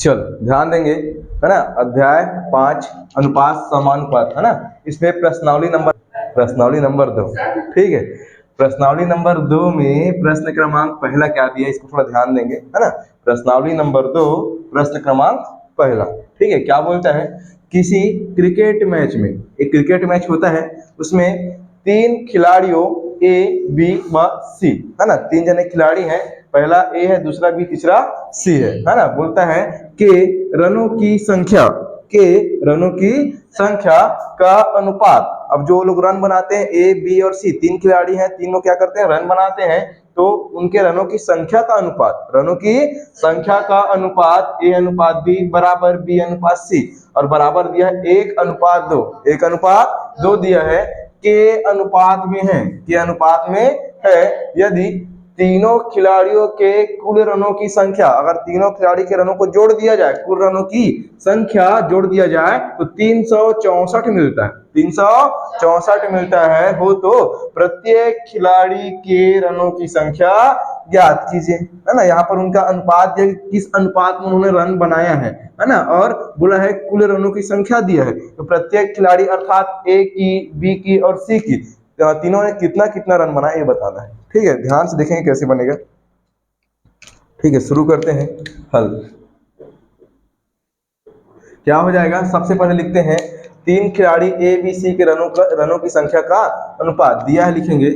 चलो ध्यान देंगे, है ना। अध्याय 5 अनुपात समानुपात, है ना। इसमें प्रश्नावली नंबर 2, ठीक है। प्रश्नावली नंबर 2 में प्रश्न क्रमांक पहला क्या दिया है, इसको थोड़ा ध्यान देंगे, है ना। प्रश्नावली नंबर 2 प्रश्न क्रमांक पहला, ठीक है। क्या बोलता है, किसी क्रिकेट मैच में, एक क्रिकेट मैच होता है, उसमें 3 खिलाड़ियों ए बी व सी, है ना। 3 जने खिलाड़ी हैं, पहला ए है, दूसरा बी, तीसरा सी है ना। बोलता है कि रनों की संख्या का अनुपात। अब जो लोग रन बनाते हैं, ए बी और सी, 3 खिलाड़ी हैं, तीनों क्या करते हैं, रन बनाते हैं, तो उनके रनों की संख्या का अनुपात ए अनुपात बी बराबर बी अनुपात सी, और बराबर दिया है 1:2 दिया है, के अनुपात में है। यदि तीनों खिलाड़ियों के कुल रनों की संख्या, अगर तीनों खिलाड़ी के रनों को जोड़ दिया जाए, कुल रनों की संख्या जोड़ दिया जाए, तो 364 मिलता है। 364 मिलता है हो तो प्रत्येक खिलाड़ी के रनों की संख्या ज्ञात कीजिए, है ना। यहाँ पर उनका अनुपात दिया, किस अनुपात में उन्होंने रन बनाया है ना। और बोला है कुल रनों की संख्या दिया है, तो प्रत्येक खिलाड़ी अर्थात ए की, बी की और सी की, तीनों ने कितना कितना रन बनाया ये बताना है, ठीक है। ध्यान से देखेंगे कैसे बनेगा, ठीक है। शुरू करते हैं हल। क्या हो जाएगा, सबसे पहले लिखते हैं 3 खिलाड़ी ए बी सी के रनों की संख्या का अनुपात दिया है, लिखेंगे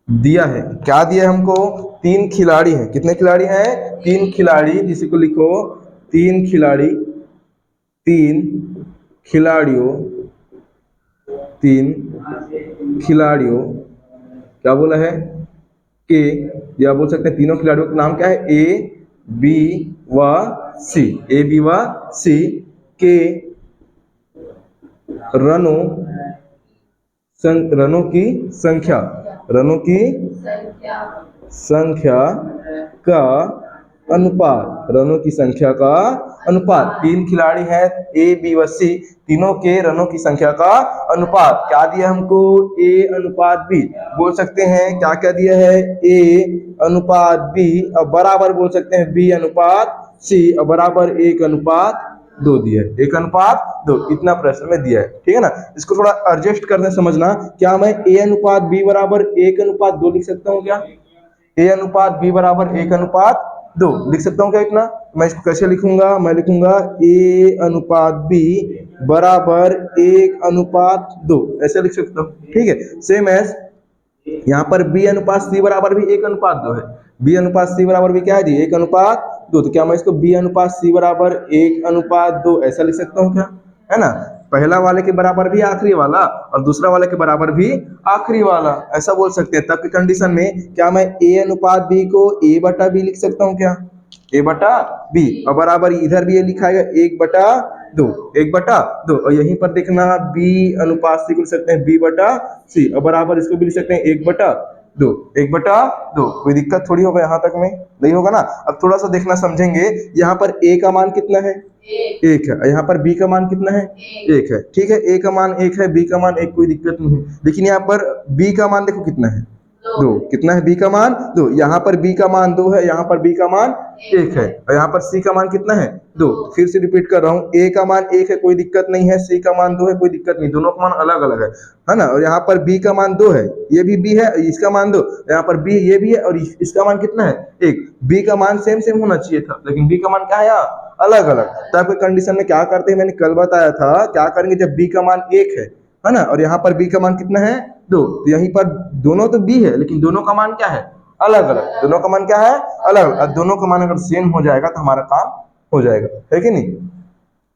दिया है, क्या दिया है हमको, 3 खिलाड़ी हैं। कितने खिलाड़ी हैं, 3 खिलाड़ी, जिसे को लिखो 3 खिलाड़ी, 3 खिलाड़ियों क्या बोला है, के, या बोल सकते हैं तीनों खिलाड़ियों का नाम क्या है, ए बी व सी के रनों की संख्या का अनुपात, 3 खिलाड़ी हैं, ए बी व सी, तीनों के रनों की संख्या का अनुपात क्या दिया हमको, ए अनुपात बी, बोल सकते हैं क्या क्या दिया है, ए अनुपात बी, और बराबर बोल सकते हैं बी अनुपात सी, और बराबर 1:2 दिया है, 1:2 इतना प्रश्न में दिया है, ठीक है ना। इसको थोड़ा एडजस्ट करने समझना, क्या मैं ए अनुपात बी बराबर 1:2 लिख सकता हूँ क्या, ए अनुपात बी बराबर 1:2 लिख सकता हूँ क्या इतना। मैं इसको कैसे लिखूंगा, मैं लिखूंगा ए अनुपात बी बराबर 1:2, ऐसे लिख सकता हूँ, ठीक है। सेम एज यहाँ पर बी अनुपात सी बराबर भी 1:2 है, बी अनुपात सी बराबर भी क्या है जी, 1:2, तो क्या मैं इसको बी अनुपात सी बराबर 1:2 ऐसा लिख सकता हूँ क्या, है ना। पहला वाले के बराबर भी आखिरी वाला, और दूसरा वाले के बराबर भी आखिरी वाला, ऐसा बोल सकते हैं। तब की कंडीशन में क्या मैं ए अनुपात बी को ए बटा बी लिख सकता हूँ क्या, ए बटा बी, और बराबर इधर भी ये लिखा है 1:2, और यहीं पर देखना बी अनुपात सी को लिख सकते हैं बी बटा सी, और बराबर इसको भी लिख सकते हैं 1:2, कोई दिक्कत थोड़ी होगा, यहाँ तक में नहीं होगा ना। अब थोड़ा सा देखना समझेंगे, यहाँ पर ए का मान कितना है, 1 है, यहाँ पर बी का मान कितना है, 1 है, ठीक है। ए का मान 1 है, बी का मान 1, कोई दिक्कत नहीं है। लेकिन यहाँ पर बी का मान देखो कितना है, 2, कितना है बी का मान 2, यहाँ पर बी का मान 2 है, यहाँ पर बी का मान 1 है, और यहाँ पर सी का मान कितना है 2। फिर से रिपीट कर रहा हूँ, ए का मान 1 है, कोई दिक्कत नहीं है, सी का मान 2 है, कोई दिक्कत नहीं, दोनों का मान अलग अलग है ना। और यहाँ पर बी का मान 2 है, ये भी बी है, इसका मान 2, यहाँ पर बी ये भी है, और इसका मान कितना है 1। बी का मान सेम होना चाहिए था, लेकिन बी का मान क्या है यहाँ अलग अलग। तब कंडीशन में क्या करते हैं, मैंने कल बताया था, क्या करेंगे जब बी का मान 1 है ना, और यहाँ पर बी का मान कितना है 2, तो यहीं पर दोनों तो बी है, लेकिन दोनों का मान क्या है अलग अलग, दोनों का मान क्या है अलग। अब दोनों का मान अगर सेम हो जाएगा तो हमारा काम हो जाएगा, है कि नहीं।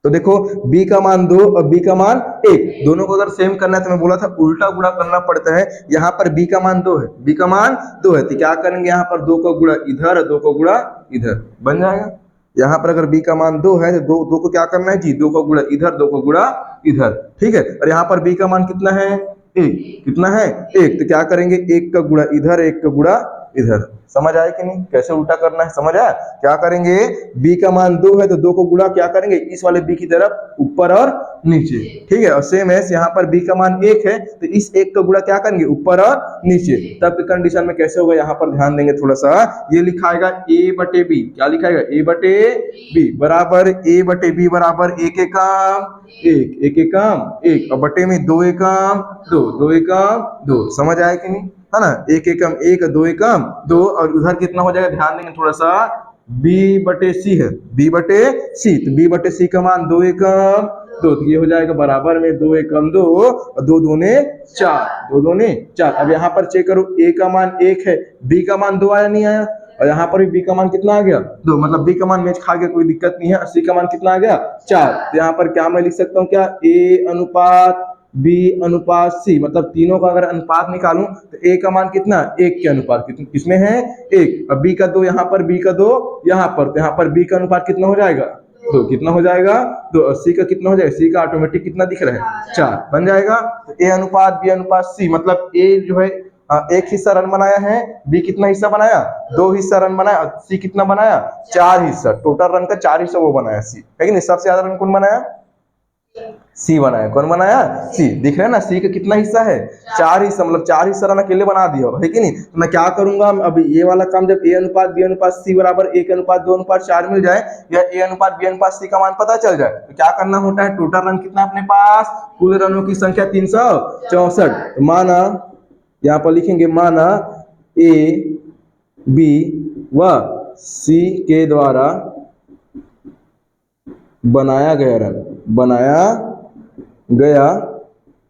तो देखो बी का मान 2 और बी का मान 1, दोनों को अगर सेम करना है तो मैं बोला था उल्टा गुणा करना पड़ता है। यहाँ पर बी का मान 2 है, बी का मान 2 है, तो क्या करेंगे, यहाँ पर 2 का गुणा इधर, 2 का गुणा इधर, बन जाएगा। यहाँ पर अगर बी का मान 2 है तो 2 को क्या करना है जी, 2 का गुणा इधर, 2 का गुणा इधर, ठीक है। और यहाँ पर बी का मान कितना है 1, कितना है 1, तो क्या करेंगे 1 का गुणा इधर, 1 का गुणा इधर। समझ आया कि नहीं, कैसे उल्टा करना है, समझ आया? क्या करेंगे, b का मान 2 है तो 2 को गुणा क्या करेंगे, इस वाले b की तरफ ऊपर और नीचे, ठीक है। और सेम है यहाँ पर b का मान 1 है तो इस 1 का गुणा क्या करेंगे, ऊपर और नीचे। तब के कंडीशन में कैसे होगा, यहाँ पर ध्यान देंगे थोड़ा सा, ये लिखाएगा a बटे b, क्या लिखाएगा, a बटे b बराबर a बटे b बराबर 1 एकम 1, 1 एकम 1, और बटे में 2 एकम 2, 2 एकम 2। समझ आया कि नहीं, है ना, 1 एकम 1, 2 एकम 2, और उधर कितना हो जाएगा, ध्यान देंगे थोड़ा सा, b बटे c है, b बटे c, तो b बटे c का मान 2 एकम 2, तो ये हो जाएगा बराबर में 2 एकम 2 और 2 दूने 4, 2 दूने 4। अब यहाँ पर चेक करो, a का मान 1 है, b का मान 2 आया नहीं आया, और यहाँ पर भी b का मान कितना आ गया 2, मतलब b का मान मैच खा गया, कोई दिक्कत नहीं है। और c का मान कितना आ गया 4, तो यहाँ पर क्या मैं लिख सकता हूँ, क्या a अनुपात b अनुपात c, मतलब तीनों का अगर अनुपात निकालूं तो a का मान कितना 1 के अनुपात किसमें है 1, अब b का 2 यहाँ पर, b का 2 यहाँ पर, तो यहाँ पर b का अनुपात कितना हो जाएगा 2, कितना हो जाएगा 2, और c का कितना हो जाएगा, c का ऑटोमेटिक कितना दिख रहा है 4 बन जाएगा। तो a अनुपात b अनुपात c, मतलब a जो है 1 हिस्सा रन बनाया है, b कितना हिस्सा बनाया 2 हिस्सा रन बनाया, और c कितना बनाया 4 हिस्सा, टोटल रन का 4 हिस्सा वो बनाया c, है कि नहीं। सबसे ज्यादा रन कौन बनाया, सी बनाया, कौन बनाया सी, दिख रहा है ना, सी का कितना हिस्सा है 4 हिस्सा, मतलब 4 हिस्सा रन अकेले बना दिया, है कि नहीं। तो मैं क्या करूंगा, अभी ये वाला काम जब a अनुपात b अनुपात c बराबर 1 अनुपात 2 अनुपात 4 मिल जाए, या a अनुपात b अनुपात c का मान पता चल जाए, तो क्या करना होता है, टोटल रन कितना अपने पास, कुल रनों की संख्या 364। तो माना यहाँ पर लिखेंगे, माना a b व c के द्वारा बनाया गया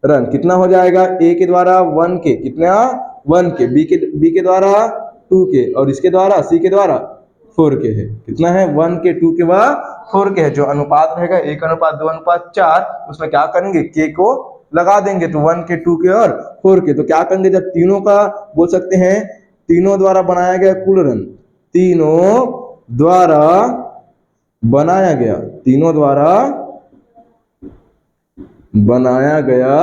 रन कितना हो जाएगा, a के द्वारा 1 के, कितना 1 के, b के द्वारा 2 के, और इसके द्वारा c के द्वारा 4 के है, कितना है 1 के 2 के व 4 के है। जो अनुपात रहेगा 1 अनुपात 2 अनुपात 4, उसमें क्या करेंगे, k को लगा देंगे, तो 1 के 2 के और 4 के। तो क्या करेंगे, जब तीनों का बोल सकते हैं, तीनों द्वारा बनाया गया कुल रन, तीनों द्वारा बनाया गया, तीनों द्वारा बनाया गया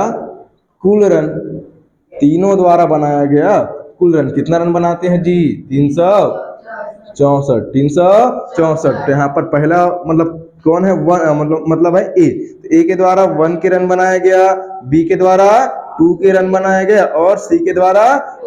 कुल रन, तीनों द्वारा बनाया गया कुल रन, कितना रन बनाते हैं जी 364, 364। तो यहाँ पर पहला मतलब कौन है, मतलब है ए, तो ए के द्वारा 1 के रन बनाया गया, बी के द्वारा 2 के रन बनाया गया, और सी के द्वारा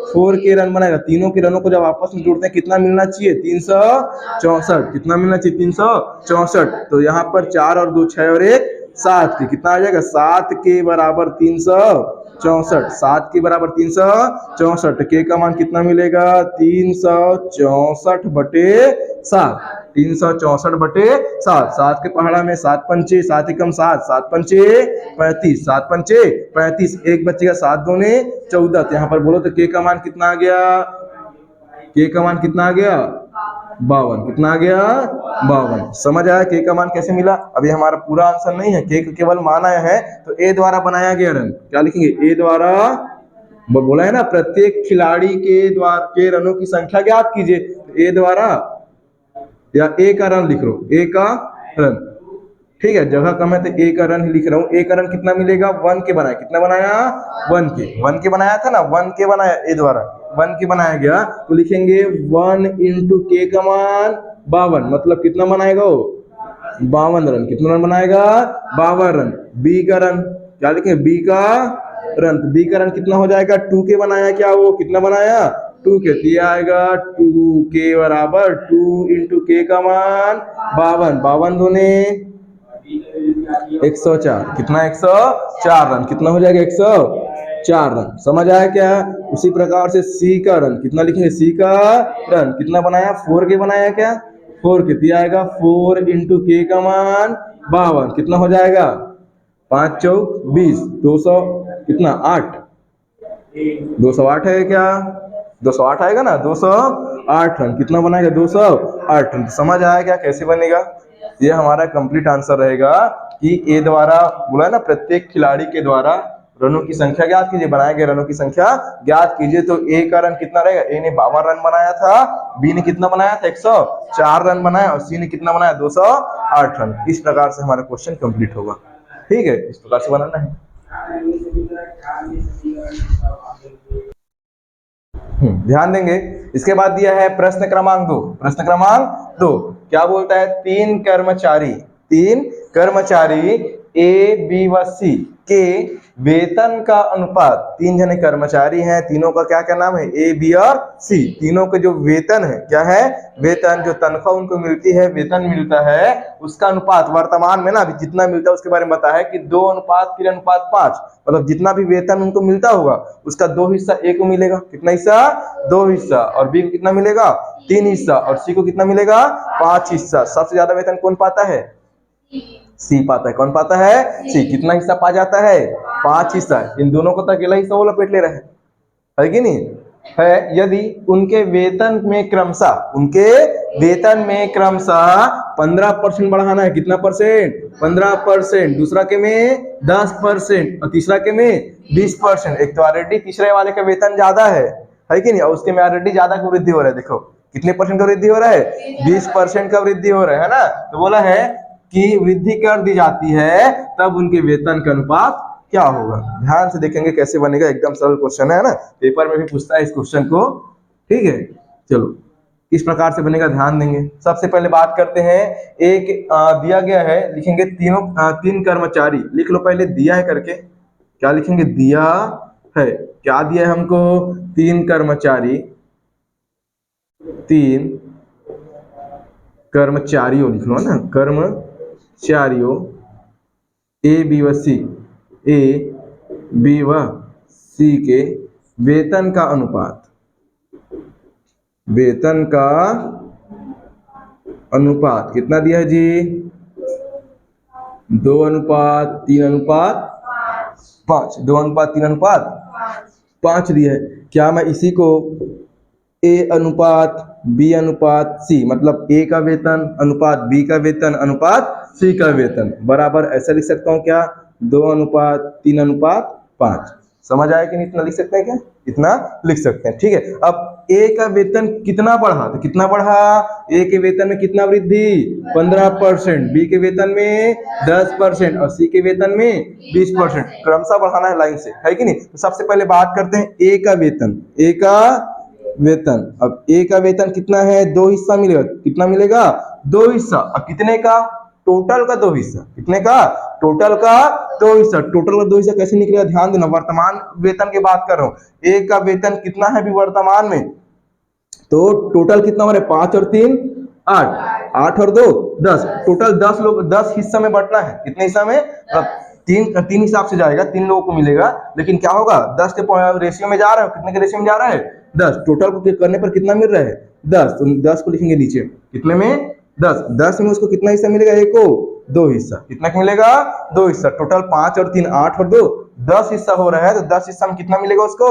4 के रन बनाया गया। तीनों के रनों को जब आपस में जोड़ते हैं कितना मिलना चाहिए 364, कितना मिलना चाहिए 364। तो यहाँ पर 4 और 2 6 और 1 7 के, कितना आ जाएगा 7 के बराबर 364, 7 के बराबर 364, के का मान कितना मिलेगा 364 बटे 7, 364 बटे 7, 7 के पहाड़ा में 7 पंचे 7 एकम 7, 7 पंचे 35, 7 पंचे 35, एक बचेगा 7 दूने 14। तो यहाँ पर बोलो तो के का मान कितना आ गया, के का मान कितना आ गया 52, कितना आ गया 52। समझ आया के का मान कैसे मिला। अभी हमारा पूरा आंसर नहीं है, के का केवल मान आया है, तो ए द्वारा बनाया गया रन क्या लिखेंगे, ए द्वारा, बोला है ना प्रत्येक खिलाड़ी के रनों की संख्या ज्ञात कीजिए, तो ए द्वारा या ए का रन लिख लो, ए का रन, ठीक है, जगह कम है तो ए का रन ही लिख रहा हूँ। ए का रन कितना मिलेगा 1 के बनाया, कितना बनाया 1 के, 1 के बनाया था ना, 1 के बनाया, ए द्वारा 1 के बनाया गया, तो लिखेंगे 1 इंटू के का मान 52, मतलब कितना बनाएगा वो 52 रन, कितना रन बनाएगा 52 रन। बी का रन क्या लिखेंगे, बी का रन, तो बी का रन कितना हो जाएगा 2 के बनाया, क्या वो कितना बनाया 2 के, तो ये आएगा 2 के बराबर 2 इंटू के का मान 52, 52 दूने 104, कितना 104 रन, कितना हो जाएगा 104 रन। समझ आया क्या। उसी प्रकार से सी का रन कितना लिखेंगे, सी का रन कितना बनाया 4 के बनाया, क्या 4 के, तो आएगा 4 इंटू के का मान 52, कितना हो जाएगा 5 चौक 20, 200 कितना 8, 208 है क्या, 208 आएगा ना, 208 रन कितना बनाएगा 208 रन। समझ आया क्या कैसे बनेगा। ये हमारा कंप्लीट आंसर रहेगा कि ए द्वारा, बोला है ना प्रत्येक खिलाड़ी के द्वारा रनों की संख्या ज्ञात कीजिए, बनाए गए रनों की संख्या ज्ञात कीजिए। तो ए का रन कितना रहेगा, ए ने 52 रन बनाया था, बी ने कितना बनाया था 104 रन बनाया, और सी ने कितना बनाया 208 रन। इस प्रकार से हमारा क्वेश्चन कंप्लीट होगा। ठीक है, इस प्रकार से बनाना है। ध्यान देंगे। इसके बाद दिया है प्रश्न क्रमांक 2। प्रश्न क्रमांक 2 क्या बोलता है? तीन कर्मचारी ए बी व सी के वेतन का अनुपात, तीन जने कर्मचारी हैं, तीनों का क्या क्या नाम है? ए बी और सी। तीनों के जो वेतन है, क्या है? वेतन, जो तनख्वाह उनको मिलती है, वेतन मिलता है, उसका अनुपात वर्तमान में ना अभी जितना मिलता है उसके बारे में बताया है कि 2:3:5। मतलब जितना भी वेतन उनको मिलता होगा उसका 2 हिस्सा ए को मिलेगा। कितना हिस्सा? 2 हिस्सा। और बी को कितना मिलेगा? 3 हिस्सा। और सी को कितना मिलेगा? 5 हिस्सा। सबसे ज्यादा वेतन कौन पाता है? सी पाता है। कौन पाता है? सी। कितना हिस्सा पा जाता है? 5 हिस्सा। इन दोनों को तो अकेला हिस्सा वो लपेट ले रहे है कि नहीं है? यदि उनके वेतन में क्रमशः 15% बढ़ाना है। कितना परसेंट? 15%। दूसरा के में 10% और तीसरा के में 20%। एक तो ऑलरेडी तीसरे वाले का वेतन ज्यादा है कि नहीं, और उसके में ऑलरेडी ज्यादा का वृद्धि हो रहा है। देखो कितने परसेंट का वृद्धि हो रहा है? 20% का वृद्धि हो रहा है ना। तो बोला है कि वृद्धि कर दी जाती है तब उनके वेतन का अनुपात क्या होगा। ध्यान से देखेंगे कैसे बनेगा। एकदम सरल क्वेश्चन है ना, पेपर में भी पूछता है इस क्वेश्चन को। ठीक है, चलो किस प्रकार से बनेगा ध्यान देंगे। सबसे पहले बात करते हैं, एक दिया गया है, लिखेंगे तीन कर्मचारी। लिख लो पहले दिया है करके। क्या लिखेंगे? दिया है। क्या दिया है हमको? 3 कर्मचारी, 3 कर्मचारियों लिख लो ना, कर्मचारियों ए बी व सी के वेतन का अनुपात कितना दिया है जी? 2:3:5। 2:3:5 दिया है। क्या मैं इसी को ए अनुपात बी अनुपात सी, मतलब ए का वेतन अनुपात बी का वेतन अनुपात सी का वेतन बराबर ऐसा लिख सकता हूँ क्या? 2:3:5। समझ आया कि नहीं? इतना लिख सकते हैं क्या? इतना लिख सकते हैं। ठीक है, अब ए का वेतन कितना बढ़ा? तो कितना बढ़ा? ए के वेतन में कितना वृद्धि? 15%। बी के वेतन में 10% और सी के वेतन में 20%। क्रमशः बढ़ाना है लाइन से, है कि नहीं? तो सबसे पहले बात करते हैं ए का वेतन। अब ए का वेतन कितना है? 2 हिस्सा मिलेगा। कितना मिलेगा? 2 हिस्सा। अब कितने का? टोटल का 2 हिस्सा। कितने का? टोटल का 2 हिस्सा। टोटल का 2 हिस्सा कैसे निकलेगा? ध्यान देना, वर्तमान वेतन की बात कर रहा हूं। ए का वेतन कितना है अभी वर्तमान में? तो टोटल कितना हो रहा है? 5 और 3 8, 8 और 2 10। टोटल 10 लोग 10 हिस्सा में बांटना है। कितने हिस्सा में? अब तीन हिसाब से जाएगा, 3 लोगों को मिलेगा। लेकिन क्या होगा? 10 के रेशियो में जा रहा है। कितने के रेशियो में जा रहा है? 10। टोटल को करने पर कितना मिल रहा है? 10। तो 10 को लिखेंगे नीचे। कितने में? 10। 10 में उसको कितना हिस्सा मिलेगा? ए को 2 हिस्सा। कितना मिलेगा? 2 हिस्सा। टोटल 5 और 3 8 और 2 10 हिस्सा हो रहा है। तो 10 हिस्सा में कितना मिलेगा उसको?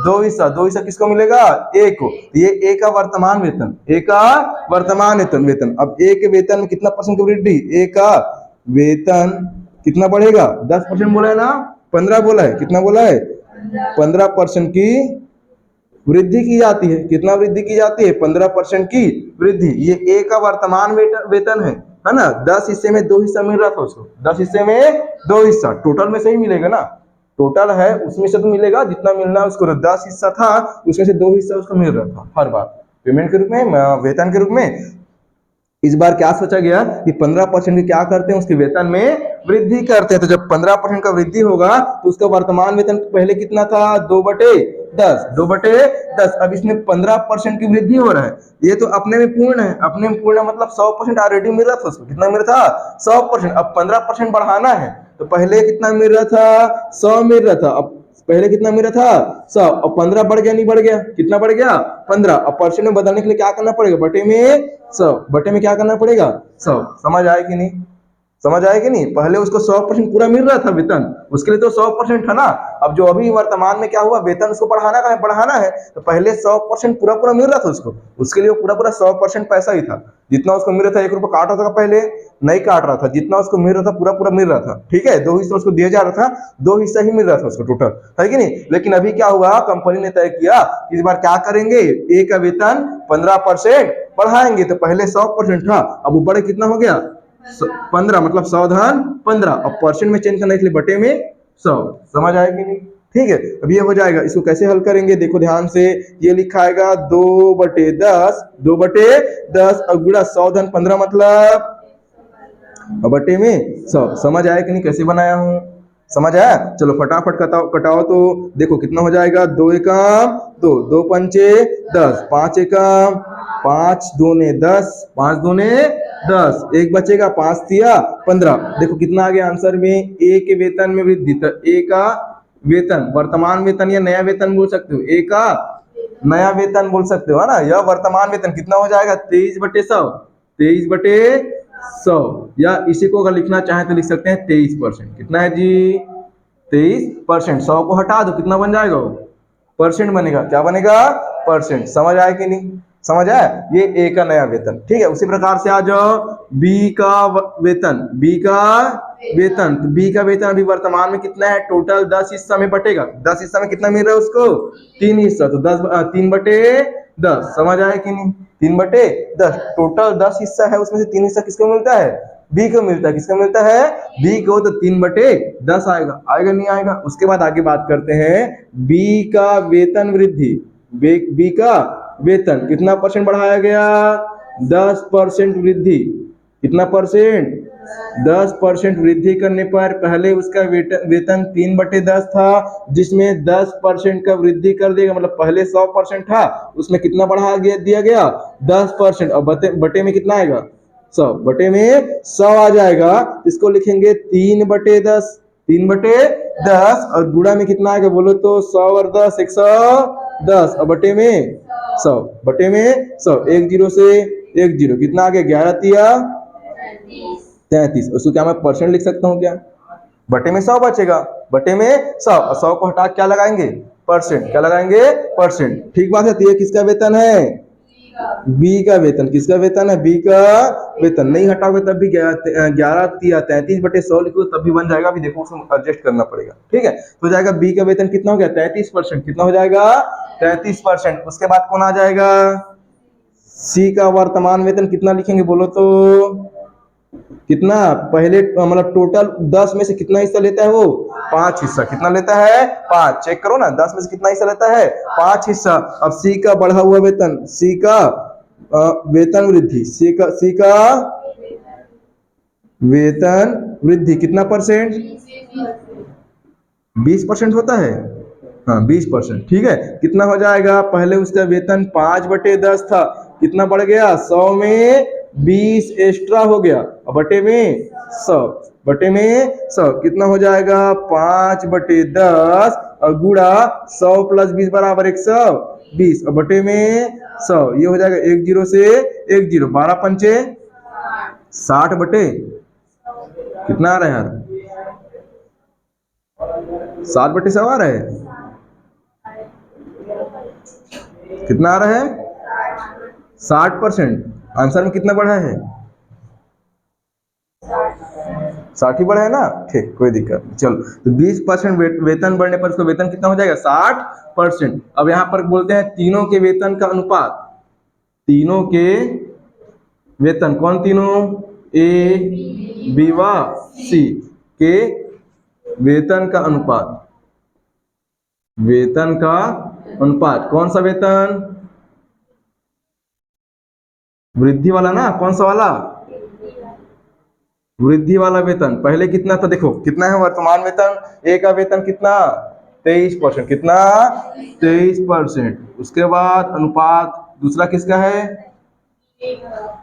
2 हिस्सा। 2 हिस्सा किसको मिलेगा? ए को। ये ए का वर्तमान वेतन, वेतन। अब ए के वेतन में कितना परसेंट की वृद्धि? ए का वेतन कितना बढ़ेगा? 10% बोला है ना, 15 बोला है। कितना बोला है? 15% की वृद्धि की जाती है। कितना वृद्धि की जाती है? 15% की वृद्धि। ये ए का वर्तमान वेतन है ना। 10 हिस्से में 2 हिस्सा मिल रहा था उसको। 10 हिस्से में 2 हिस्सा। टोटल में से ही मिलेगा ना, टोटल है उसमें से तो मिलेगा जितना मिलना है उसको। 10 हिस्सा था उसमें से 2 हिस्सा उसको मिल रहा था हर बार पेमेंट के रूप में, वेतन के रूप में। इस बार क्या सोचा गया कि 15% की क्या करते हैं? उसके वेतन में वृद्धि करते हैं। तो जब 15% का वृद्धि होगा तो उसका वर्तमान वेतन पहले कितना था? 2/10। अब इसमें 15% की वृद्धि हो रहा है। ये तो अपने में पूर्ण है। अपने में पूर्ण मतलब 100% ऑलरेडी मिल रहा था उसको। कितना मिल रहा था? 100%। अब 15% बढ़ाना है तो पहले कितना मिल रहा था? 100 मिल रहा था। अब पहले कितना मिल रहा था? 100। अब 15 बढ़ गया, नहीं बढ़ गया? कितना बढ़ गया? 15। अब परसेंट में बदलने के लिए क्या करना पड़ेगा? बटे में 100। बटे में क्या करना पड़ेगा? 100। समझ आए कि नहीं? पहले उसको 100% पूरा मिल रहा था वेतन, उसके लिए तो 100% था ना। अब जो अभी वर्तमान में क्या हुआ? वेतन उसको बढ़ाना है तो पहले 100% पूरा मिल रहा था उसको। उसके लिए पूरा 100% पैसा ही था। जितना उसको मिल रहा था, 1 रुपया काट रहा था पहले, नहीं काट रहा था। जितना उसको मिल रहा था पूरा मिल रहा था। ठीक है, 2 हिस्सा उसको दिया जा रहा था, 2 हिस्सा ही मिल रहा था उसको टोटल, है कि नहीं? लेकिन अभी क्या हुआ? कंपनी ने तय किया इस बार क्या करेंगे? ए का वेतन 15% बढ़ाएंगे। तो पहले 100% था, अब वो बढ़े कितना हो गया? 15। मतलब 100 धन 15। अब परसेंट में चेंज करना इसलिए बटे में 100। समझ आएगी नहीं? ठीक है, अब ये हो जाएगा। इसको कैसे हल करेंगे देखो ध्यान से, ये लिखा आएगा 2/10, 2/10 और गुणा 100 धन 15 मतलब बटे में 100। समझ आया कि नहीं कैसे बनाया हूं? समझ आया? चलो फटाफट कटाओ तो देखो कितना हो जाएगा। 2 एकम 2, 2 पंचे 10, 5 एकम 5 दूने 10, 5 दूने 10, एक बचेगा 5 तिया 15। देखो कितना आ गया आंसर में, ए के वेतन में वृद्धि। तो ए का वेतन, वर्तमान वेतन या नया वेतन बोल सकते हो, ए का नया वेतन बोल सकते हो, है ना। यह वर्तमान वेतन कितना हो जाएगा 23/100, 23/100, या इसी को अगर लिखना चाहें तो लिख सकते हैं 23%। कितना है जी 23%। 100 को हटा दो कितना बन जाएगा वो, परसेंट बनेगा। क्या बनेगा? परसेंट। समझ आया कि नहीं? समझ आया? ये ए का नया वेतन। ठीक है, उसी प्रकार से आ जाओ बी का वेतन। बी का वेतन, तो बी का वेतन अभी वर्तमान में कितना है, टोटल 10 हिस्सा में बटेगा। 10 हिस्सा में कितना मिल रहा है उसको, 3 हिस्सा, तो 3/10। समझ आया कि नहीं? 3/10, टोटल 10 हिस्सा है, उसमें से 3 हिस्सा किसको मिलता है, बी को मिलता है। किसको मिलता है, बी को। तो 3/10 आएगा, आएगा नहीं आएगा? उसके बाद आगे बात करते हैं बी का वेतन वृद्धि। बी का वेतन कितना परसेंट बढ़ाया गया, 10% वृद्धि। कितना परसेंट, 10% वृद्धि करने पर पहले उसका वेतन 3/10 था, जिसमें 10% का वृद्धि कर देगा, मतलब पहले 100% था, उसमें कितना बढ़ा दिया गया 10%। और बटे में कितना आएगा 100, बटे में 100 आ जाएगा। इसको लिखेंगे 3/10, 3/10 और गुणा में कितना आएगा बोलो तो 100 और 10 110 और बटे में 100, बटे में 100, 1 0 से 1 0, कितना आ गया 11 तिया 33। उसको क्या मैं परसेंट लिख सकता हूँ क्या, बटे में 100 बचेगा, बटे में 100 और 100 को हटा क्या लगाएंगे, परसेंट। क्या लगाएंगे, परसेंट। ठीक बात है। तो ये किसका वेतन है, बी का वेतन। किसका वेतन है, बी का वेतन। नहीं हटाओगे तब भी 11 तिया 33/100 लिखो तब भी बन जाएगा। अभी देखो उसमें एडजस्ट करना पड़ेगा। ठीक है, तो जाएगा बी का वेतन कितना हो गया 33%। कितना हो जाएगा 33%। उसके बाद कौन आ जाएगा, सी का वर्तमान वेतन कितना लिखेंगे बोलो तो, कितना पहले मतलब टोटल 10 में से कितना हिस्सा लेता है वो, 5 हिस्सा। कितना लेता है 5, चेक करो ना, 10 में से कितना हिस्सा लेता है 5 हिस्सा। अब सी का बढ़ा हुआ वेतन, सी का वेतन वृद्धि, सी का वेतन वृद्धि कितना परसेंट, 20% होता है, हाँ 20%। ठीक है, कितना हो जाएगा, पहले उसका वेतन 5/10 था, कितना बढ़ गया 100 में 20 एक्स्ट्रा हो गया, और बटे में 100, बटे में 100 कितना हो जाएगा 5/10 और गुणा 100 + 20 बराबर 120 और बटे में 100। ये हो जाएगा 1 0 से 1 0, 12 पंचे 60 बटे कितना आ रहा है यार, 60/100 आ रहा है। कितना आ रहा है 60%। आंसर में कितना बढ़ा है 60 ही बढ़ा है ना। ठीक, कोई दिक्कत नहीं। चलो, तो 20% वेतन बढ़ने पर उसका वेतन कितना हो जाएगा 60%। अब यहाँ पर बोलते हैं तीनों के वेतन का अनुपात। तीनों के वेतन, कौन तीनों, ए बी व सी के वेतन का अनुपात। वेतन का अनुपात, कौन सा वेतन, वृद्धि वाला ना, कौन सा वाला, वृद्धि वाला वेतन। पहले कितना था देखो, कितना है वर्तमान वेतन, ए का वेतन कितना 23%। कितना 23%। उसके बाद अनुपात दूसरा किसका है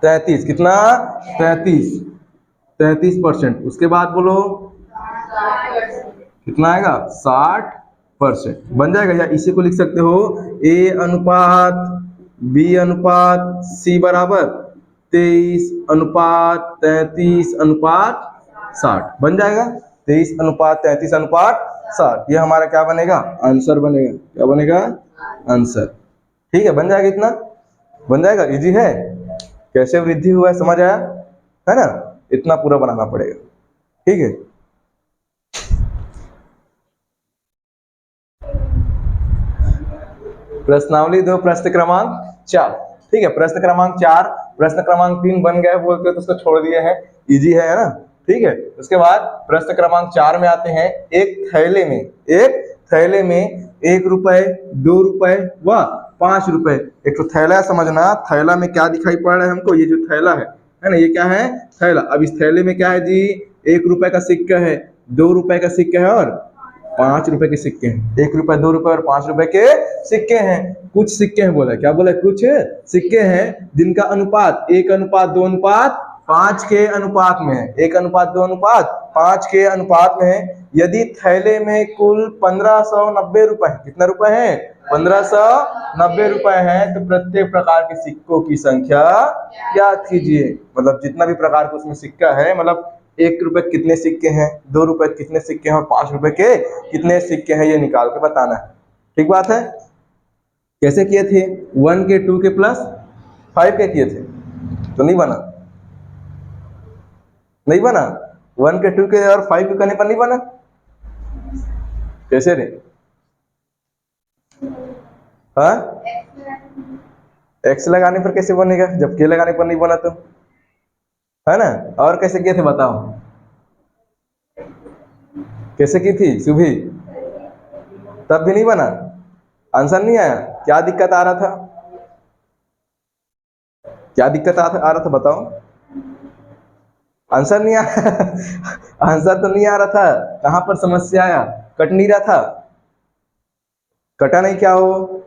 33। कितना 33%। उसके बाद बोलो कितना आएगा 60%। बन जाएगा, या इसी को लिख सकते हो ए अनुपात बी अनुपात सी बराबर 23:33:60 बन जाएगा। 23:33:60 ये हमारा क्या बनेगा, आंसर बनेगा। क्या बनेगा, आंसर। ठीक है, बन जाएगा, इतना बन जाएगा। इजी है, कैसे वृद्धि हुआ है समझ आया है ना, इतना पूरा बनाना पड़ेगा। ठीक है, प्रश्नावली 2 प्रश्न क्रमांक 4। ठीक है, प्रश्न क्रमांक 4, प्रश्न क्रमांक 3 बन गए बोलते तो उसको छोड़ दिए हैं, इजी है ना। ठीक है, उसके बाद प्रश्न क्रमांक 4 में आते हैं। एक थैले में 1 रुपए, 2 रुपए व 5 रुपए। एक तो थैला समझना, थैला में क्या दिखाई पड़ रहा है हमको, ये जो थैला है ना, ये क्या है, थैला। अब इस थैले में क्या है जी, 1 रुपए का सिक्का है, 2 रुपए का सिक्का है और 5 रुपए के सिक्के हैं। 1 रुपए, 2 रुपए और 5 रुपए के सिक्के हैं। कुछ सिक्के हैं बोला, क्या बोला, कुछ सिक्के हैं जिनका अनुपात 1:2:5 के अनुपात में है। 1:2:5 के अनुपात में है। यदि थैले में कुल 1590 रुपए है, कितना रुपए है, 1590 रुपए है, तो प्रत्येक प्रकार के सिक्कों की संख्या ज्ञात कीजिए। मतलब जितना भी प्रकार का उसमें सिक्का है, मतलब 1 रुपए कितने सिक्के हैं, 2 रुपए कितने सिक्के हैं और 5 रुपए के कितने सिक्के हैं, ये निकाल के बताना है। ठीक बात है। कैसे किए थे, 1 के, 2 के प्लस 5 के किए थे, तो नहीं बना, नहीं बना। 1 के, 2 के और 5 के करने पर नहीं बना। कैसे रे, हाँ, एक्स लगाने पर कैसे बनेगा जब के लगाने पर नहीं बना, तो है ना। और कैसे किए थे बताओ, कैसे की थी सुभी, तब भी नहीं बना, आंसर नहीं आया। क्या दिक्कत आ रहा था, क्या दिक्कत आ रहा था बताओ, आंसर नहीं आया आंसर तो नहीं आ रहा था, कहां पर समस्या आया, कट नहीं रहा था, कटा नहीं, क्या हो,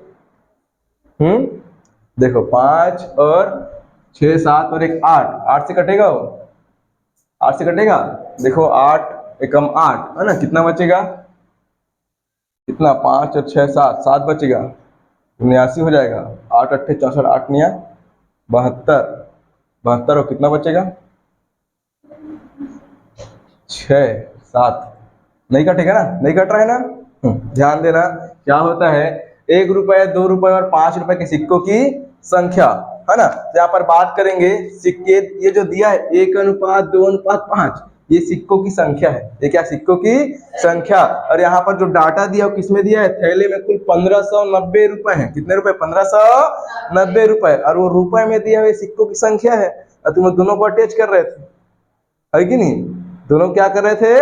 देखो 5 और 6, 7 और 1 8, 8 से कटेगा वो, 8 से कटेगा। देखो 8 एकम 8 है ना, कितना बचेगा, कितना, 5 और 6 7, 7 बचेगा, 79 हो जाएगा। 8 8 64, 8 9 72, 72 और कितना बचेगा, 6 7, नहीं कटेगा ना, नहीं कट रहा है ना। ध्यान देना, क्या होता है, 1 रुपए, 2 रुपए और 5 रुपए के सिक्कों की संख्या, है ना। यहाँ पर बात करेंगे सिक्के, ये जो दिया है 1:2:5, ये सिक्कों की संख्या है। ये क्या, सिक्कों की संख्या। और यहाँ पर जो डाटा दिया वो किसमें दिया है, थैले में कुल 1590 रुपए है। कितने रुपए, 1590 रुपए, और वो रुपए में दिया हुए सिक्कों की संख्या है। और तुम दोनों को अटैच कर रहे थे, है कि नहीं, दोनों क्या कर रहे थे,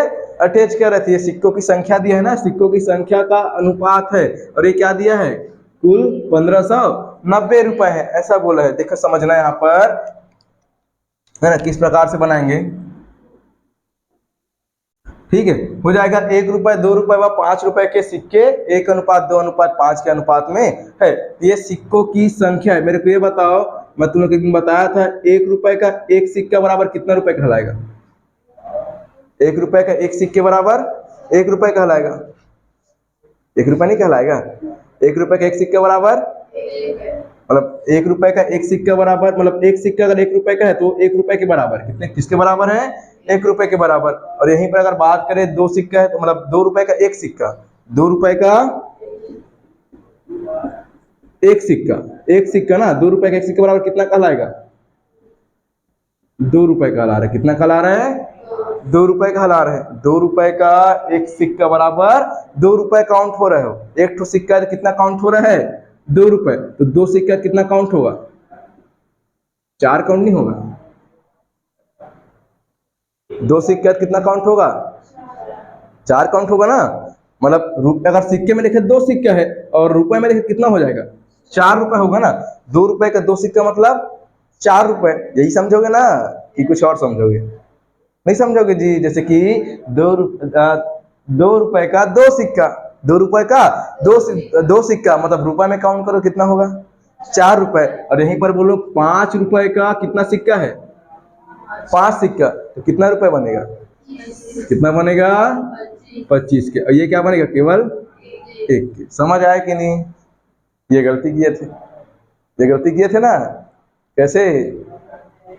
अटैच कर रहे थे। ये सिक्कों की संख्या दिया है ना, सिक्कों की संख्या का अनुपात है, और ये क्या दिया है, कुल 1590 रुपए है, ऐसा बोला है। देखो समझना यहाँ पर, है ना, किस प्रकार से बनाएंगे। ठीक है, हो जाएगा 1 रुपए, 2 रुपए व 5 रुपए के सिक्के 1:2:5 के अनुपात में है। ये सिक्कों की संख्या है। मेरे को ये बताओ, मैं तुम लोग एक दिन बताया था, 1 रुपए का एक सिक्का बराबर कितना रुपए कहलाएगा, 1 रुपए का एक सिक्के बराबर 1 रुपए कहलाएगा, 1 रुपए नहीं कहलाएगा। 1 रुपए का एक सिक्का बराबर, मतलब 1 रुपए का एक सिक्का बराबर, मतलब एक सिक्का अगर 1 रुपए का है तो 1 रुपए के बराबर, कितने, किसके बराबर है, 1 रुपए के बराबर। और यहीं पर अगर बात करें 2 सिक्का है तो मतलब 2 रुपए का एक सिक्का, 2 रुपए का एक सिक्का, एक सिक्का ना, 2 रुपए का एक सिक्का बराबर कितना कहलाएगा, 2 रुपए कहला रहा है। कितना कहला रहा है, 2 रुपए कहला रहे हैं। 2 रुपए का एक सिक्का बराबर 2 रुपए काउंट हो रहे हो। एक तो सिक्का कितना काउंट हो रहा है, 2 रुपए, तो 2 सिक्का कितना काउंट होगा, 4 काउंट नहीं होगा, 2 सिक्का कितना काउंट होगा, 4 काउंट होगा ना। मतलब अगर सिक्के में लिखे 2 सिक्का है और रुपए में लिखे कितना हो जाएगा, 4 रुपए होगा ना। 2 रुपए का 2 सिक्का मतलब 4 रुपए, यही समझोगे ना कि कुछ और समझोगे, नहीं समझोगे जी। जैसे कि 2 रुपए का 2 सिक्का, 2 रुपए का 2 सिक्का, मतलब रुपए में काउंट करो कितना होगा, 4 रुपए। और यहीं पर बोलो 5 रुपए का कितना सिक्का है, 5 सिक्का, तो कितना रुपए बनेगा, कितना बनेगा, 25 के। और ये क्या बनेगा, केवल 1 के। समझ आया कि नहीं, ये गलती किए थे, ये गलती किए थे ना, कैसे,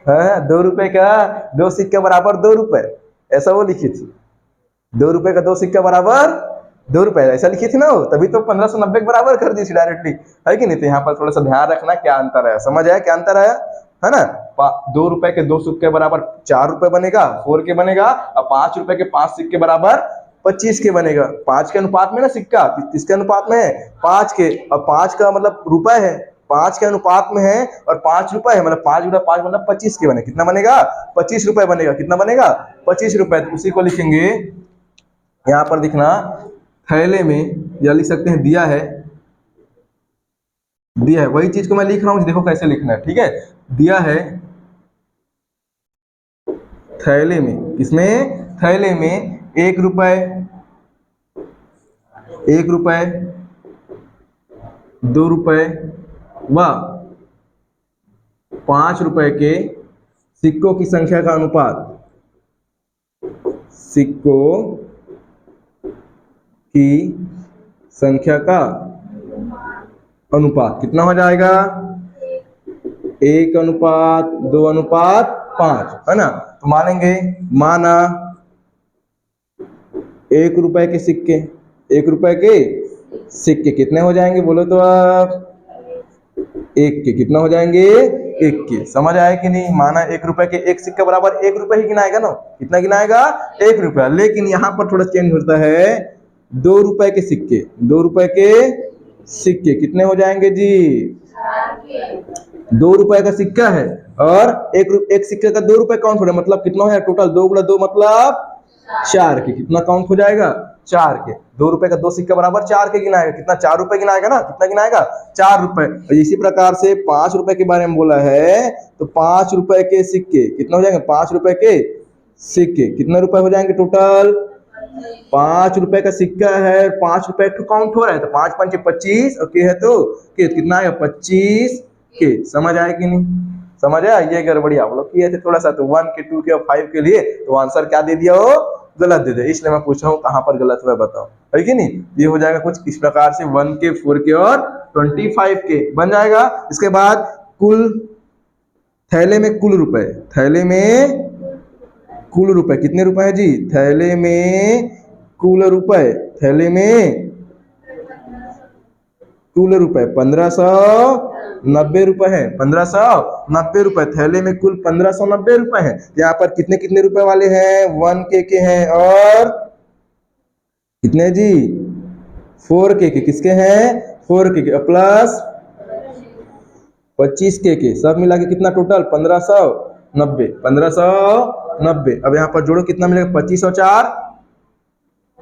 हाँ, 2 रुपए का 2 सिक्का बराबर 2 रुपए, ऐसा वो लिखी थी। 2 रुपए का 2 सिक्का बराबर 2 रुपए, ऐसा लिखी थी ना वो, तभी तो 1590 के बराबर कर दी थी डायरेक्टली, है कि नहीं। तो यहाँ पर थोड़ा सा ध्यान रखना, क्या अंतर आया, समझ आया क्या अंतर आया, है ना। 2 रुपए के 2 सिक्के बराबर 4 रुपए बनेगा, 4 के बनेगा। और 5 रुपए के 5 सिक्के बराबर 25 के बनेगा। 5 के अनुपात में ना सिक्का, किसके अनुपात में है, 5 के। और 5 का मतलब रुपए है, 5 के अनुपात में है, और 5 रुपए है, मतलब 5 गुणा 5 मतलब 25 के बने, कितना बनेगा, 25 रुपए बनेगा। कितना बनेगा, 25 रुपए। तो उसी को लिखेंगे यहाँ पर, दिखना थैले में, या लिख सकते हैं दिया है, दिया है, वही चीज को मैं लिख रहा हूँ, देखो कैसे लिखना है, ठीक है। दिया है थैले में, इसमें थैले में 1 रुपए, 1 रुपए, 2 रुपए व 5 रुपए के सिक्कों की संख्या का अनुपात, सिक्कों की संख्या का अनुपात कितना हो जाएगा? 1:2:5, है ना। तो मानेंगे, माना 1 रुपए के सिक्के, 1 रुपए के सिक्के कितने हो जाएंगे बोलो तो आप? 1 के कितना हो जाएंगे? 1 के। समझ आया कि नहीं? माना 1 रुपए के एक सिक्का बराबर 1 रुपए ही गिनाएगा ना, कितना गिनाएगा? 1 रुपया। लेकिन यहाँ पर थोड़ा चेंज होता है, 2 रुपए के सिक्के, 2 रुपए के सिक्के कितने हो जाएंगे जी? 2 रुपए का सिक्का है और एक सिक्के का 2 रुपए काउंट हो रहा है, मतलब कितना हो जाएगा टोटल? 2 × 2 मतलब 4 के। कितना काउंट हो जाएगा? 4 के। 2 रुपए का 2 सिक्का बराबर 4 के गिनाएगा, कितना? 4 रुपए गिनाएगा ना, कितना गिनाएगा? 4 रुपए। और इसी प्रकार से 5 रुपए के बारे में बोला है, तो 5 रुपए के सिक्के कितना हो जाएंगे? 5 रुपए के सिक्के कितने रुपए हो जाएंगे टोटल? 5 रुपए का सिक्का है, 5 रुपए काउंट हो रहा है, तो 5 × 5 = 25 और के है तो के कितना आएगा? 25 के। समझ आया कि नहीं? समझ आया? ये गड़बड़ी आप लोग किए थे थोड़ा सा, तो 1 के, 2 के और 5 के लिए तो आंसर क्या दे दिया? हो गलत दे दिया। इसलिए मैं पूछ रहा हूँ कहाँ पर गलत हुआ बताओ, है कि नहीं? ये हो जाएगा कुछ इस प्रकार से, 1 के, 4 के और 25 के बन जाएगा। इसके बाद कुल, थैले में कुल रुपए, थैले में कुल रुपए कितने रुपए है जी? थैले में कुल रुपए, थैले में कुल रुपए 1590 रुपए है, 1590 रुपए। थैले में कुल 1590 रुपए है। यहाँ पर कितने कितने रुपए वाले हैं? 1 के हैं और कितने जी? 4 के किसके हैं? 4 के प्लस 25 के सब मिला के कितना टोटल? 1590, 1590। अब यहाँ पर जोड़ो, कितना मिलेगा? 25 और 4,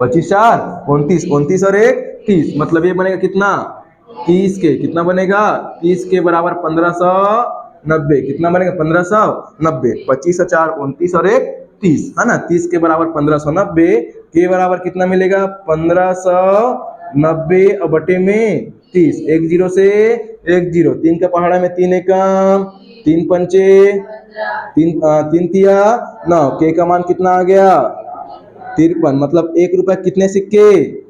25 4 29, 29 और 1 30, मतलब ये बनेगा कितना? 30 के। कितना बनेगा? 30 के बराबर 1590, कितना बनेगा? 1590। 25 और 4 29 और 1 30, है ना। 30 के बराबर 1590 के बराबर कितना मिलेगा? 1590 और बटे में 30, 1 0 से 1 0, 3 का पहाड़ा में 3 एकम, 3 पंचे 3 तिया 9, के का मान कितना आ गया? 53, मतलब 1 रुपए कितने सिक्के?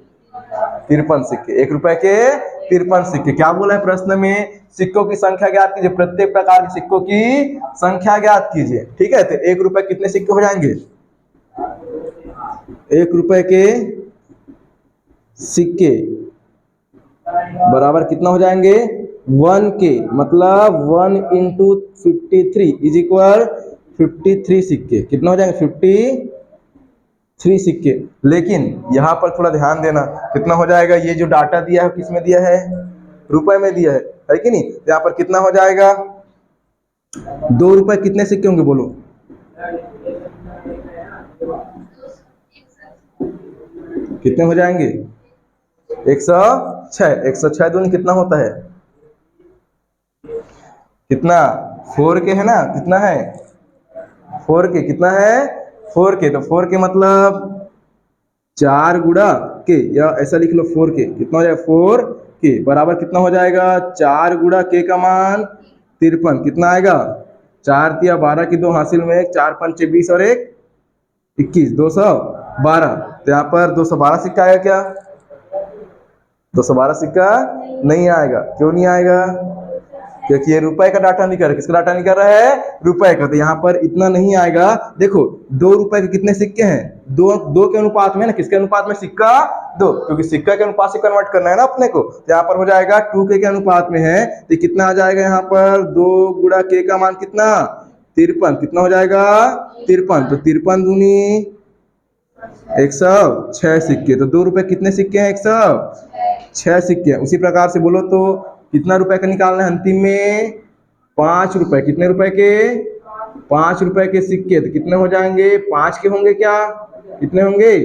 53 सिक्के। 1 रुपए के 53 सिक्के। क्या बोला है प्रश्न में? सिक्कों की संख्या ज्ञात कीजिए, प्रत्येक प्रकार के सिक्कों की संख्या ज्ञात कीजिए, ठीक है। तो 1 रुपए कितने सिक्के हो जाएंगे? 1 रुपए के सिक्के बराबर कितना हो जाएंगे? 1 के, मतलब 1 × 53 = 53 सिक्के। कितना हो जाएंगे? 53 सिक्के। लेकिन यहाँ पर थोड़ा ध्यान देना, कितना हो जाएगा? ये जो डाटा दिया है किस में दिया है? रुपए में दिया है कि नहीं? यहाँ पर कितना हो जाएगा? 2 रुपए कितने सिक्के होंगे बोलो? कितने हो जाएंगे? 106। 106 दूनी कितना होता है? कितना? 4 के है ना, कितना है? 4 के। कितना है? 4 के। तो 4 के मतलब 4 गुणा के, या ऐसा लिख लो 4 के। कितना हो जाएगा? 4 के बराबर कितना हो जाएगा? 4 गुणा के का मान 53, कितना आएगा? 4 तिया 12 की 2 हासिल में 1, 4 पंचे 20 और 1 21, 212। तो यहाँ पर 212 सिक्का आएगा क्या? 212 सिक्का नहीं आएगा। क्यों नहीं आएगा? क्योंकि ये रुपए का डाटा नहीं कर रहा। किसका डाटा नहीं कर रहा है? रुपए का। तो यहाँ पर इतना नहीं आएगा। देखो 2 रुपए के कितने सिक्के हैं? 2 के अनुपात में ना, किसके अनुपात में? सिक्का 2, क्योंकि सिक्का के अनुपात से कन्वर्ट करना है ना अपने को। तो यहाँ पर हो जाएगा 2 के अनुपात में है, तो कितना आ जाएगा? यहाँ पर 2 गुणा के का मान कितना? 53। कितना हो जाएगा? 53। तो 53 दूनी 106 सिक्के। तो 2 रुपए कितने सिक्के हैं? 106 सिक्के हैं। उसी प्रकार से बोलो तो कितना रुपए का निकालना है अंतिम में? 5 रुपए। कितने रुपए के? 5 रुपए के सिक्के। तो कितने हो जाएंगे? 5 के होंगे क्या? कितने होंगे?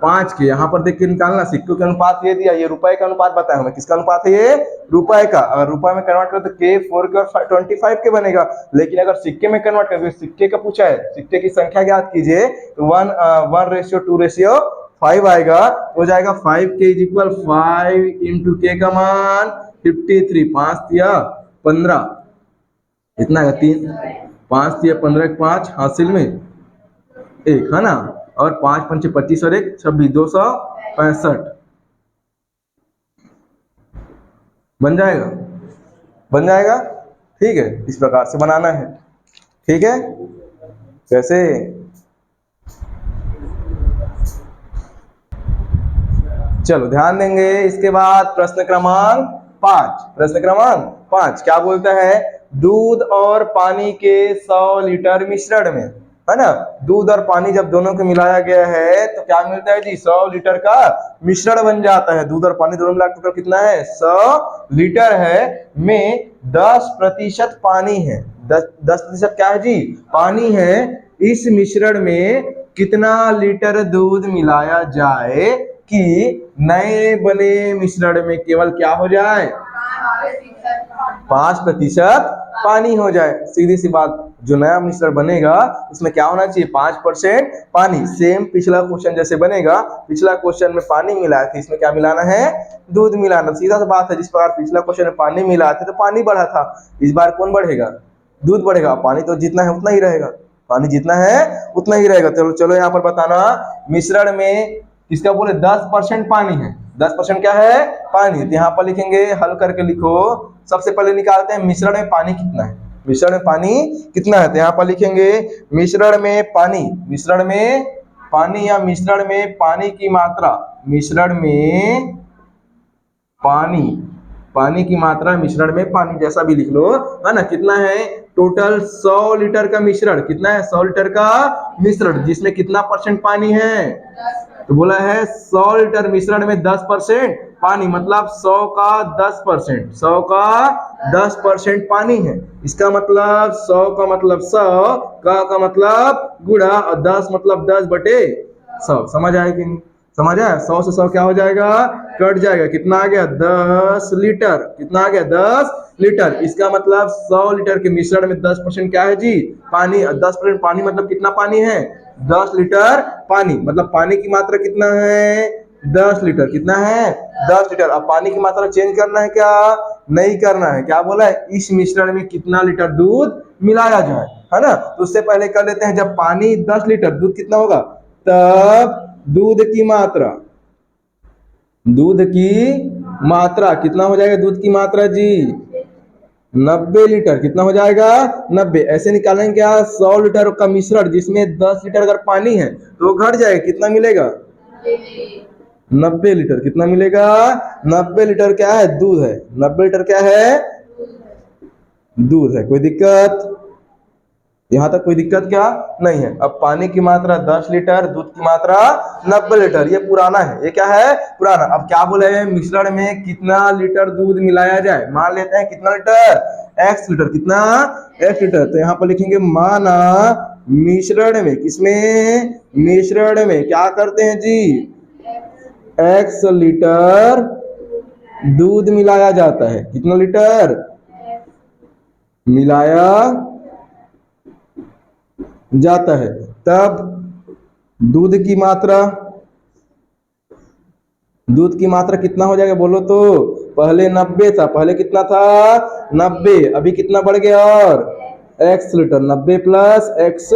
5 के, यहाँ पर देख के निकालना। सिक्कों के अनुपात ये दिया, ये रुपए का अनुपात बताया हमें। किसका अनुपात है ये? रुपए का। अगर रुपए में कन्वर्ट करें तो के 4 के और 25 के बनेगा। लेकिन अगर सिक्के में कन्वर्ट करें, सिक्के का पूछा है, सिक्के की संख्या ज्ञात कीजिए, तो 1:2:5 आएगा। हो जाएगा 5k इज इक्वल 5 इंटू के का मान 53, 5 दिया 15, इतना है 3, 5 दिया 15, 5 हासिल में 1 है ना, और 5 पंचे 25 और 1 26, 265 बन जाएगा, बन जाएगा। ठीक है, इस प्रकार से बनाना है। ठीक है, कैसे? चलो ध्यान देंगे। इसके बाद प्रश्न क्रमांक 5, प्रश्न क्रमांक 5 क्या बोलता है? दूध और पानी के 100 लीटर मिश्रण में, है ना, दूध और पानी जब दोनों को मिलाया गया है तो क्या मिलता है जी? 100 लीटर का मिश्रण बन जाता है। दूध और पानी दोनों मिलाकर टोटल कितना है? 100 लीटर है, में 10% पानी है। 10% क्या है जी? पानी है। इस मिश्रण में कितना लीटर दूध मिलाया जाए कि नए बने मिश्रण में केवल क्या हो जाए? 5% पानी हो जाए। सीधी सी बात, जो नया मिश्रण बनेगा उसमें क्या होना चाहिए? 5% पानी। सेम पिछला क्वेश्चन जैसे बनेगा, पिछला क्वेश्चन में पानी मिलाया था, इसमें क्या मिलाना है? दूध मिलाना। सीधा सा बात है, जिस प्रकार पिछला क्वेश्चन में पानी मिलाया था तो पानी बढ़ा था, इस बार कौन बढ़ेगा? दूध बढ़ेगा। पानी तो जितना है उतना ही रहेगा, पानी जितना है उतना ही रहेगा। चलो चलो यहाँ पर बताना, मिश्रण में किसका बोले? 10% पानी है। 10% क्या है? पानी। तो यहाँ पर लिखेंगे, हल करके लिखो। सबसे पहले निकालते हैं मिश्रण में पानी कितना है। मिश्रण में पानी कितना है? तो यहाँ पर लिखेंगे मिश्रण में पानी, मिश्रण में पानी या मिश्रण में पानी की मात्रा, मिश्रण में पानी, पानी की मात्रा मिश्रण में पानी, जैसा भी लिख लो, है ना। कितना है? टोटल 100 लीटर का मिश्रण। कितना है? 100 लीटर का मिश्रण, जिसमें कितना परसेंट पानी है? तो बोला है 100 लीटर मिश्रण में 10% पानी, मतलब 100 का 10%, 100 का 10% पानी है। इसका मतलब 100 का मतलब 100 का मतलब गुणा, और 10 मतलब 10/100। समझ आया कि नहीं? समझ आया? 100 से 100 क्या हो जाएगा? कट जाएगा। कितना आ गया? 10 लीटर। कितना आ गया? 10 लीटर। इसका मतलब 100 लीटर के मिश्रण में 10% क्या है जी? पानी। 10% पानी मतलब कितना पानी है? 10 लीटर पानी। मतलब पानी की मात्रा कितना है? 10 लीटर। कितना है? 10 लीटर। अब पानी की मात्रा चेंज करना है क्या? नहीं करना है। क्या बोला है? इस मिश्रण में कितना लीटर दूध मिलाया जाए, है ना। तो उससे पहले कर लेते हैं, जब पानी 10 लीटर, दूध कितना होगा? तब दूध की मात्रा, दूध की मात्रा कितना हो जाएगा? दूध की मात्रा जी 90 लीटर। कितना हो जाएगा? 90। ऐसे निकालेंगे क्या? 100 लीटर का मिश्रण जिसमें 10 लीटर अगर पानी है तो घट जाएगा। कितना मिलेगा? 90 लीटर। कितना मिलेगा? 90 लीटर क्या है? दूध है। 90 लीटर क्या है? दूध है। कोई दिक्कत? यहाँ तक कोई दिक्कत क्या नहीं है। अब पानी की मात्रा 10 लीटर, दूध की मात्रा 90 लीटर। ये पुराना है, ये क्या है? पुराना। अब क्या बोले हैं? मिश्रण में कितना लीटर दूध मिलाया जाए। मान लेते हैं कितना लीटर? x litre. कितना? x litre. तो यहाँ पर लिखेंगे माना मिश्रण में, किसमें? मिश्रण में क्या करते हैं जी? x लीटर दूध मिलाया जाता है। कितना लीटर मिलाया जाता है? तब दूध की मात्रा, दूध की मात्रा कितना हो जाएगा बोलो तो? पहले 90 था, पहले कितना था? 90। अभी कितना बढ़ गया? और x litre. 90 plus x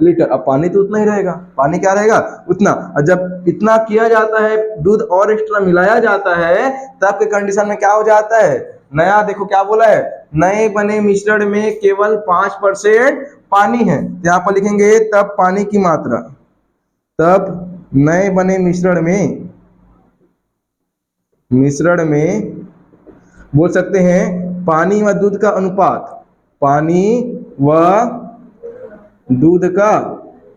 litre. अब पानी तो उतना ही रहेगा। पानी क्या रहेगा? उतना। और जब इतना किया जाता है, दूध और एक्स्ट्रा मिलाया जाता है, तब के कंडीशन में क्या हो जाता है? नया, देखो क्या बोला है? नए बने मिश्रण में केवल 5% पानी है। यहाँ पर लिखेंगे तब पानी की मात्रा, तब नए बने मिश्रण में, मिश्रण में बोल सकते हैं पानी व दूध का अनुपात, पानी व दूध का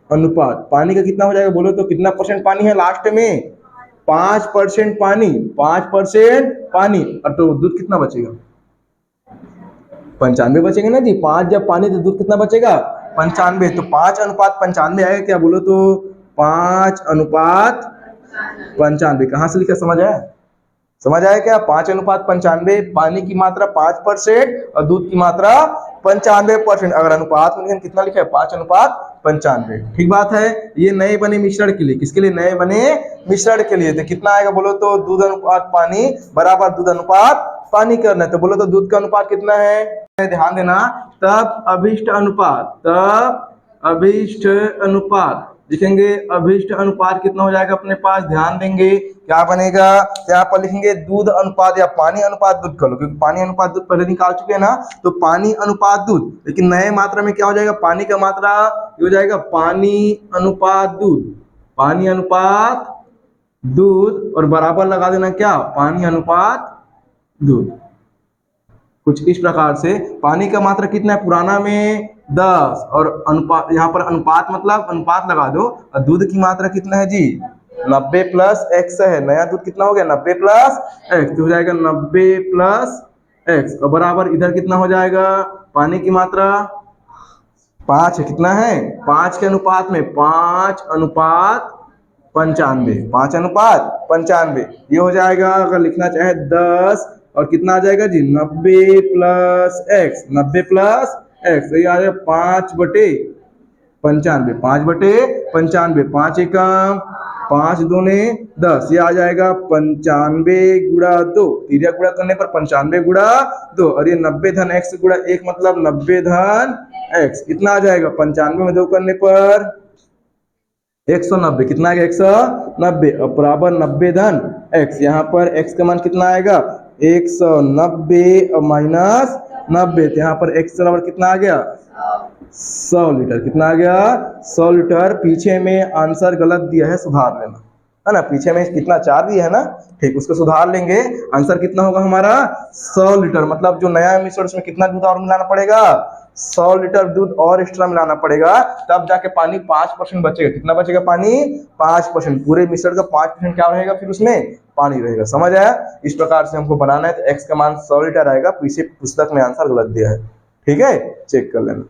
अनुपात। पानी का कितना हो जाएगा बोलो तो? कितना परसेंट पानी है लास्ट में? 5% पानी। 5% पानी। और तो दूध कितना बचेगा? 95 बचेगा ना जी। 5 जब पानी तो दूध कितना बचेगा? 95। तो 5:95 आएगा क्या बोलो तो? 5:95 95। कहाँ से लिखा, समझ आया? समझ आया क्या? 5:95, पानी की मात्रा 5% और दूध की मात्रा 95%। अगर अनुपात में कितना लिखा है? 5:95। ठीक बात है। ये नए बने मिश्रण के लिए, किसके लिए? नए बने मिश्रण के लिए। तो कितना आएगा बोलो तो? दूध अनुपात पानी बराबर दूध अनुपात पानी करना है। तो बोलो तो दूध का अनुपात कितना है? ध्यान देना, तब अभिष्ट अनुपात लिखेंगे। अभिष्ट अनुपात कितना हो जाएगा अपने पास? ध्यान देंगे क्या बनेगा? यहाँ पर लिखेंगे दूध अनुपात या पानी अनुपात दूध कर लो, क्योंकि पानी अनुपात दूध पहले निकाल चुके हैं ना। तो पानी अनुपात दूध, लेकिन नए मात्रा में क्या हो जाएगा? पानी का मात्रा हो जाएगा पानी अनुपात दूध, पानी अनुपात दूध, और बराबर लगा देना क्या? पानी अनुपात दूध। कुछ इस प्रकार से पानी का मात्रा कितना है? पुराना में 10, और अनुपात, यहाँ पर अनुपात मतलब अनुपात लगा दो। और दूध की मात्रा कितना है जी? 90 प्लस x है। नया दूध कितना हो गया? 90 प्लस x, तो हो जाएगा 90 प्लस x, और बराबर इधर कितना हो जाएगा? पानी की मात्रा 5 है। कितना है? 5 के अनुपात में 5:95, 5:95। ये हो जाएगा, अगर लिखना चाहे 10, और कितना आ जाएगा जी? 90 प्लस x, 90 प्लस x, तो ये आ जाएगा 5/95, 5/95, 5 एकम 5 दूने 10, ये आ जाएगा 95 गुणा 2, तिर्यक गुणा करने पर 95 गुणा 2, और ये 90 धन x गुणा 1 मतलब 90 धन x। कितना आ जाएगा? 95 में 2 करने पर 190। कितना आएगा? 190, और बराबर 90 धन x। यहाँ पर x का मान कितना आएगा? 190 और माइनस 90, तो यहाँ पर x बराबर कितना आ गया? 100 लीटर। कितना आ गया? 100 लीटर। पीछे में आंसर गलत दिया है, सुधार लेना है ना। पीछे में कितना 4 दिया है ना, ठीक, उसको सुधार लेंगे। आंसर कितना होगा हमारा? 100 लीटर। मतलब जो नया मिश्रण उसमें कितना दूध और मिलाना पड़ेगा? 100 लीटर दूध और एक्स्ट्रा मिलाना पड़ेगा, तब जाके पानी 5% बचेगा। कितना बचेगा पानी? 5%। पूरे मिश्रण का 5% क्या रहेगा फिर उसमें? पानी रहेगा। समझ आया? इस प्रकार से हमको बनाना है। तो x का मान 100 लीटर आएगा। पीछे पुस्तक में आंसर गलत दिया है, ठीक है, चेक कर लेना।